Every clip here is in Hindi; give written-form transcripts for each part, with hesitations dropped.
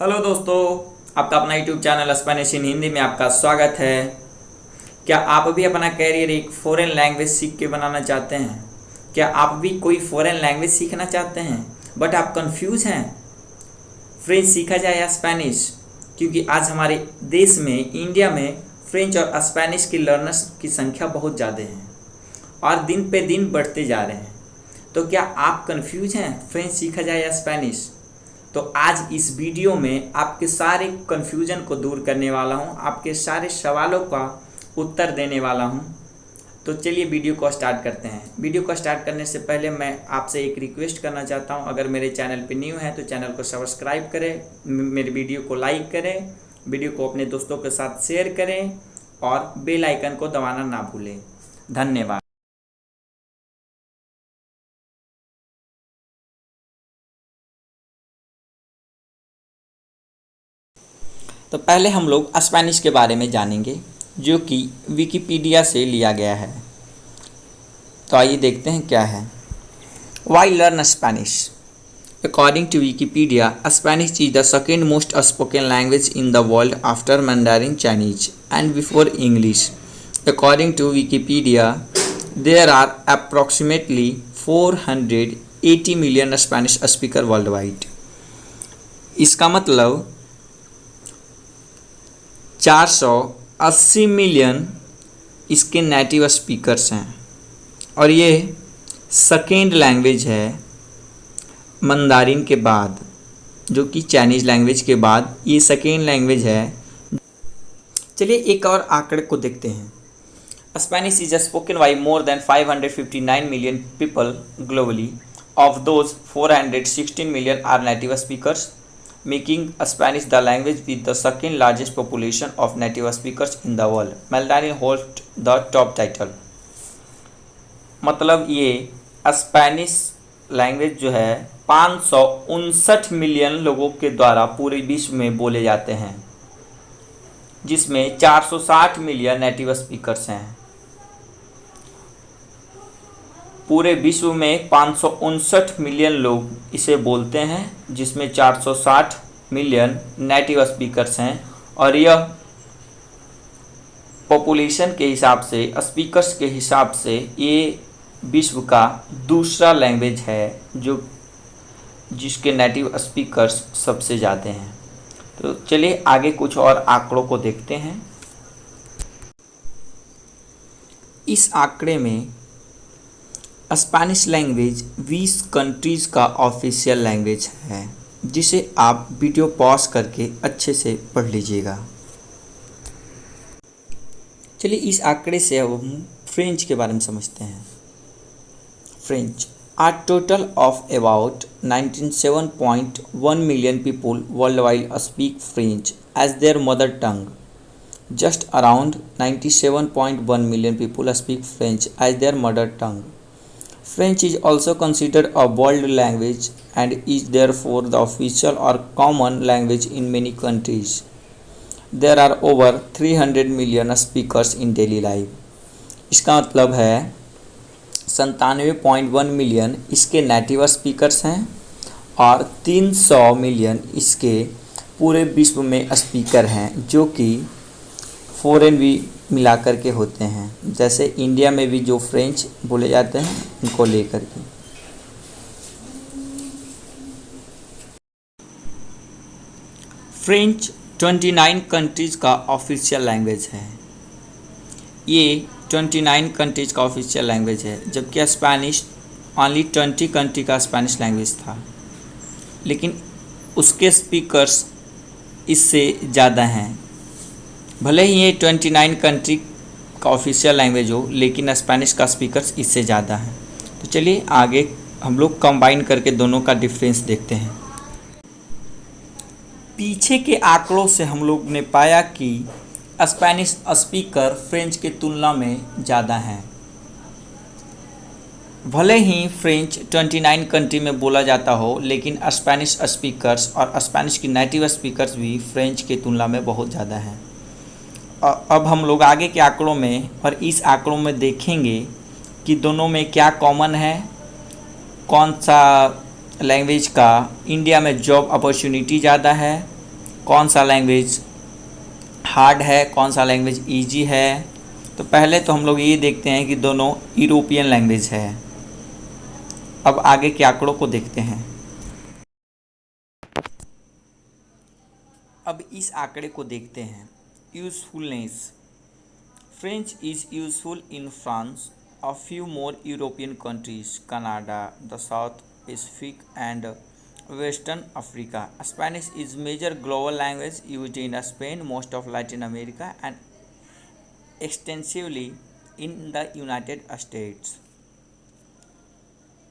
हेलो दोस्तों, आपका अपना यूट्यूब चैनल स्पेनिश इन हिंदी में आपका स्वागत है। क्या आप भी अपना कैरियर एक फ़ॉरेन लैंग्वेज सीख के बनाना चाहते हैं? क्या आप भी कोई फ़ॉरेन लैंग्वेज सीखना चाहते हैं बट आप कंफ्यूज हैं फ्रेंच सीखा जाए या स्पेनिश? क्योंकि आज हमारे देश में, इंडिया में फ्रेंच और स्पेनिश के लर्नर्स की संख्या बहुत ज़्यादा है और दिन पे दिन बढ़ते जा रहे हैं। तो क्या आप कंफ्यूज हैं फ्रेंच सीखा जाए या स्पेनिश? तो आज इस वीडियो में आपके सारे कन्फ्यूज़न को दूर करने वाला हूं, आपके सारे सवालों का उत्तर देने वाला हूं। तो चलिए वीडियो को स्टार्ट करते हैं। वीडियो को स्टार्ट करने से पहले मैं आपसे एक रिक्वेस्ट करना चाहता हूं, अगर मेरे चैनल पे न्यू है तो चैनल को सब्सक्राइब करें, मेरे वीडियो को लाइक करें, वीडियो को अपने दोस्तों के साथ शेयर करें और बेल आइकन को दबाना ना भूलें। धन्यवाद। तो पहले हम लोग स्पेनिश के बारे में जानेंगे, जो कि विकिपीडिया से लिया गया है। तो आइए देखते हैं क्या है। Why learn Spanish? According to Wikipedia, Spanish is the second most spoken language in the world after Mandarin Chinese and before English. According to Wikipedia, there are approximately 480 million Spanish speaker worldwide. इसका मतलब 480 मिलियन इसके नेटिव स्पीकर्स हैं और ये सेकेंड लैंग्वेज है मंदारिन के बाद, जो कि चाइनीज़ लैंग्वेज के बाद ये सेकेंड लैंग्वेज है। चलिए एक और आंकड़े को देखते हैं। Spanish is spoken by more than 559 million people globally. Of those 416 million are native speakers, making Spanish the language with the second largest population of native speakers in the world. Mandarin holds the top title. मतलब ये स्पेनिश लैंग्वेज जो है 559 मिलियन लोगों के द्वारा पूरे विश्व में बोले जाते हैं, जिसमें 460 मिलियन नेटिव स्पीकर्स हैं। पूरे विश्व में 559 मिलियन लोग इसे बोलते हैं, जिसमें 460 मिलियन नेटिव स्पीकर्स हैं और यह पॉपुलेशन के हिसाब से, स्पीकर्स के हिसाब से ये विश्व का दूसरा लैंग्वेज है जिसके नेटिव स्पीकर्स सबसे ज़्यादा हैं। तो चलिए आगे कुछ और आंकड़ों को देखते हैं। इस आंकड़े में स्पेनिश लैंग्वेज 20 कंट्रीज़ का ऑफिशियल लैंग्वेज है, जिसे आप वीडियो पॉज करके अच्छे से पढ़ लीजिएगा। चलिए इस आंकड़े से अब हम फ्रेंच के बारे में समझते हैं। French, a total of about 97.1 million people worldwide speak French as their mother tongue. Just around 97.1 million people speak French as their mother tongue. French is also considered a world language and is therefore the official or common language in many countries. There are over 300 million speakers in daily life. इसका मतलब है 97.1 मिलियन इसके नेटिव स्पीकर्स हैं और 300 मिलियन इसके पूरे विश्व में स्पीकर हैं, जो कि फ़ॉरेन भी मिला कर के होते हैं। जैसे इंडिया में भी जो फ्रेंच बोले जाते हैं उनको लेकर के। फ्रेंच 29 कंट्रीज़ का ऑफिशियल लैंग्वेज है। ये 29 कंट्रीज़ का ऑफिशियल लैंग्वेज है, जबकि स्पेनिश ओनली 20 कंट्री का स्पेनिश लैंग्वेज था, लेकिन उसके स्पीकर्स इससे ज़्यादा हैं। भले ही ये 29 कंट्री का ऑफिशियल लैंग्वेज हो, लेकिन स्पेनिश का स्पीकर्स इससे ज़्यादा हैं। तो चलिए आगे हम लोग कंबाइन करके दोनों का डिफरेंस देखते हैं। पीछे के आंकड़ों से हम लोग ने पाया कि स्पेनिश स्पीकर फ्रेंच के तुलना में ज़्यादा हैं। भले ही फ्रेंच 29 कंट्री में बोला जाता हो, लेकिन स्पेनिश स्पीकर्स और स्पेनिश की नेटिव स्पीकर्स भी फ्रेंच के तुलना में बहुत ज़्यादा हैं। अब हम लोग आगे के आंकड़ों में और इस आंकड़ों में देखेंगे कि दोनों में क्या कॉमन है, कौन सा लैंग्वेज का इंडिया में जॉब अपॉर्चुनिटी ज़्यादा है कौन सा लैंग्वेज हार्ड है, कौन सा लैंग्वेज इजी है। तो पहले तो हम लोग ये देखते हैं कि दोनों यूरोपियन लैंग्वेज है। अब आगे के आंकड़ों को देखते हैं। अब इस आंकड़े को देखते हैं। Usefulness, French is useful in France, a few more European countries, Canada, the South Pacific and Western Africa. Spanish is major global language used in Spain, most of Latin America and extensively in the United States.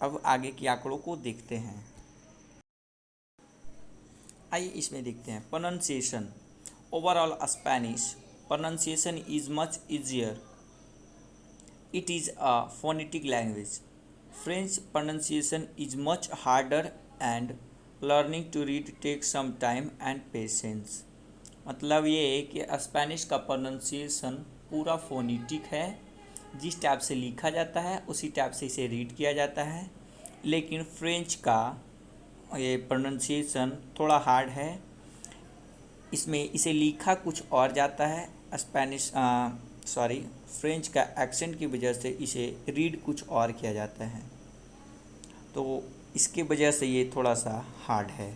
अब आगे के आंकड़ों को देखते हैं। आइए इसमें देखते हैं। Pronunciation, overall Spanish pronunciation is much easier. It is a phonetic language. French pronunciation is much harder and learning to read takes some time and patience. मतलब ये है कि स्पेनिश का प्रोनाउंसिएशन पूरा फोनेटिक है, जिस टाइप से लिखा जाता है उसी टाइप से इसे रीड किया जाता है। लेकिन फ्रेंच का ये प्रोनाउंसिएशन थोड़ा हार्ड है, इसमें इसे लिखा कुछ और जाता है। फ्रेंच का एक्सेंट की वजह से इसे रीड कुछ और किया जाता है, तो इसकी वजह से ये थोड़ा सा हार्ड है।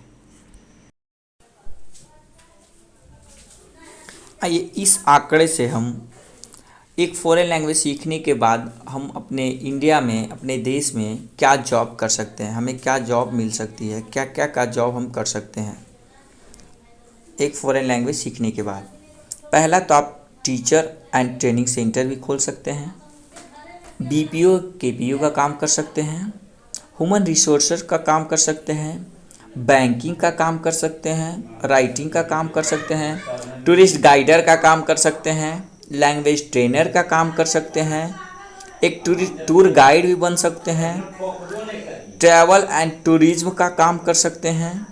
आइए इस आंकड़े से हम एक फॉरेन लैंग्वेज सीखने के बाद हम अपने इंडिया में, अपने देश में क्या जॉब कर सकते हैं, हमें क्या जॉब मिल सकती है, क्या क्या का जॉब हम कर सकते हैं एक फॉरेन लैंग्वेज सीखने के बाद। पहला तो आप टीचर एंड ट्रेनिंग सेंटर भी खोल सकते हैं, बीपीओ केपीओ का काम कर सकते हैं, ह्यूमन रिसोर्सेज का काम कर सकते हैं, बैंकिंग का काम कर सकते हैं, राइटिंग का काम कर सकते हैं, टूरिस्ट गाइडर का काम कर सकते हैं, लैंग्वेज ट्रेनर का काम कर सकते हैं, एक टूर गाइड भी बन सकते हैं, ट्रैवल एंड टूरिज्म का काम कर सकते हैं,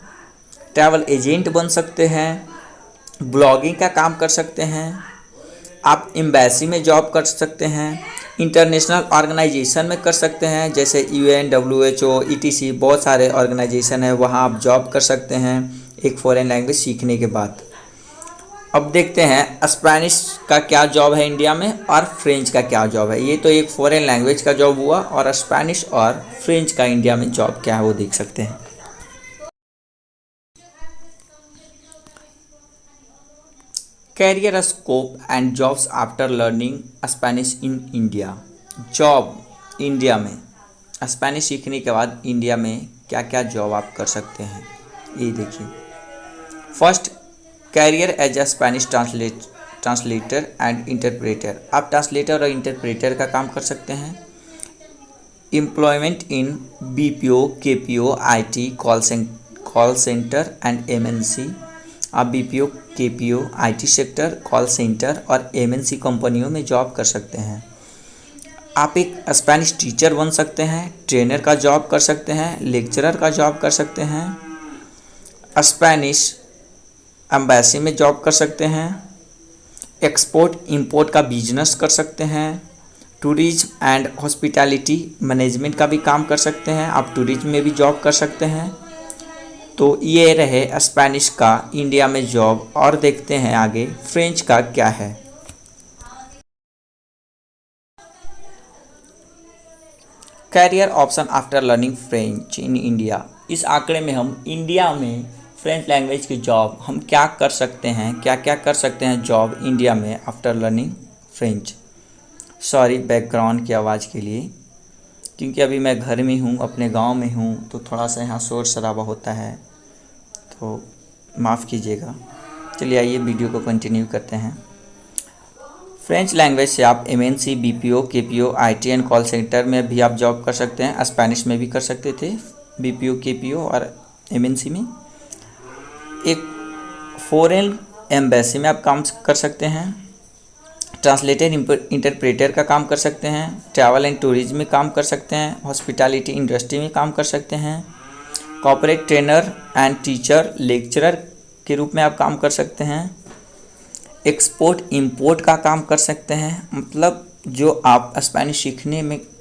ट्रैवल एजेंट बन सकते हैं, ब्लॉगिंग का काम कर सकते हैं, आप एम्बेसी में जॉब कर सकते हैं, इंटरनेशनल ऑर्गेनाइजेशन में कर सकते हैं, जैसे UN, WHO, ETC बहुत सारे ऑर्गेनाइजेशन है, वहाँ आप जॉब कर सकते हैं एक फ़ॉरेन लैंग्वेज सीखने के बाद। अब देखते हैं स्पेनिश का क्या जॉब है इंडिया में और फ्रेंच का क्या जॉब है। ये तो एक फ़ॉरेन लैंग्वेज का जॉब हुआ, और स्पेनिश और फ्रेंच का इंडिया में जॉब क्या है वो देख सकते हैं। Career scope and jobs after learning Spanish in India. Job India में स्पेनिश सीखने के बाद इंडिया में क्या क्या जॉब आप कर सकते हैं ये देखिए। First, career as a Spanish translator and interpreter. आप ट्रांसलेटर और इंटरप्रेटर का काम कर सकते हैं। Employment in BPO, KPO, IT, call centre and MNC। आप BPO, KPO, IT sector, call centre और MNC कंपनियों में जॉब कर सकते हैं। आप एक स्पेनिश टीचर बन सकते हैं, ट्रेनर का जॉब कर सकते हैं, लेक्चरर का जॉब कर सकते हैं, स्पेनिश एम्बेसी में जॉब कर सकते हैं, एक्सपोर्ट इंपोर्ट का बिजनेस कर सकते हैं, टूरिज्म एंड हॉस्पिटैलिटी मैनेजमेंट का भी काम कर सकते हैं, आप टूरिज्म में भी जॉब कर सकते हैं। तो ये रहे स्पेनिश का इंडिया में जॉब। और देखते हैं आगे फ्रेंच का क्या है। Career option after learning French in India. इस आंकड़े में हम इंडिया में फ्रेंच लैंग्वेज की जॉब हम क्या कर सकते हैं, क्या क्या कर सकते हैं जॉब इंडिया में after learning French. Sorry background की आवाज़ के लिए, क्योंकि अभी मैं घर में हूँ, अपने गांव में हूँ, तो थोड़ा सा यहाँ शोर शराबा होता है, तो माफ़ कीजिएगा। चलिए आइए वीडियो को कंटिन्यू करते हैं। फ्रेंच लैंग्वेज से आप MNC, BPO, KPO, IT and call centre में भी आप जॉब कर सकते हैं। स्पेनिश में भी कर सकते थे, BPO, KPO और MNC में। एक फॉरेन एम्बेसी में आप काम कर सकते हैं, ट्रांसलेटर इंटरप्रेटर का काम कर सकते हैं, ट्रैवल एंड टूरिज्म में काम कर सकते हैं, हॉस्पिटैलिटी इंडस्ट्री में काम कर सकते हैं, corporate trainer and teacher lecturer के रूप में आप काम कर सकते हैं, एक्सपोर्ट इंपोर्ट का काम कर सकते हैं। मतलब जो आप स्पेनिश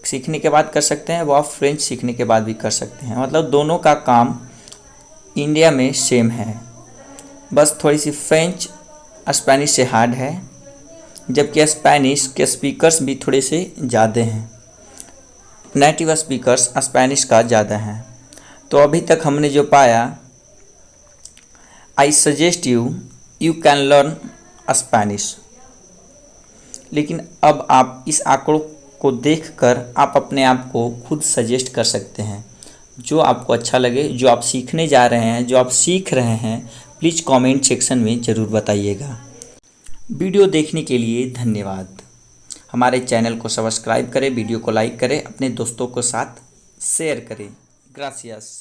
सीखने के बाद कर सकते हैं वो आप फ्रेंच सीखने के बाद भी कर सकते हैं। मतलब दोनों का काम इंडिया में सेम है। बस थोड़ी सी फ्रेंच स्पेनिश से हार्ड है, जबकि स्पेनिश के स्पीकर्स भी थोड़े से ज़्यादा हैं। नेटिव स्पीकर्स स्पेनिश का ज़्यादा हैं। तो अभी तक हमने जो पाया, I suggest you can learn Spanish. लेकिन अब आप इस आंकड़ों को देखकर आप अपने आप को खुद सजेस्ट कर सकते हैं। जो आपको अच्छा लगे, जो आप सीखने जा रहे हैं, जो आप सीख रहे हैं, प्लीज़ कमेंट सेक्शन में ज़रूर बताइएगा। वीडियो देखने के लिए धन्यवाद। हमारे चैनल को सब्सक्राइब करें, वीडियो को लाइक करें, अपने दोस्तों के साथ शेयर करें। ग्रासियस।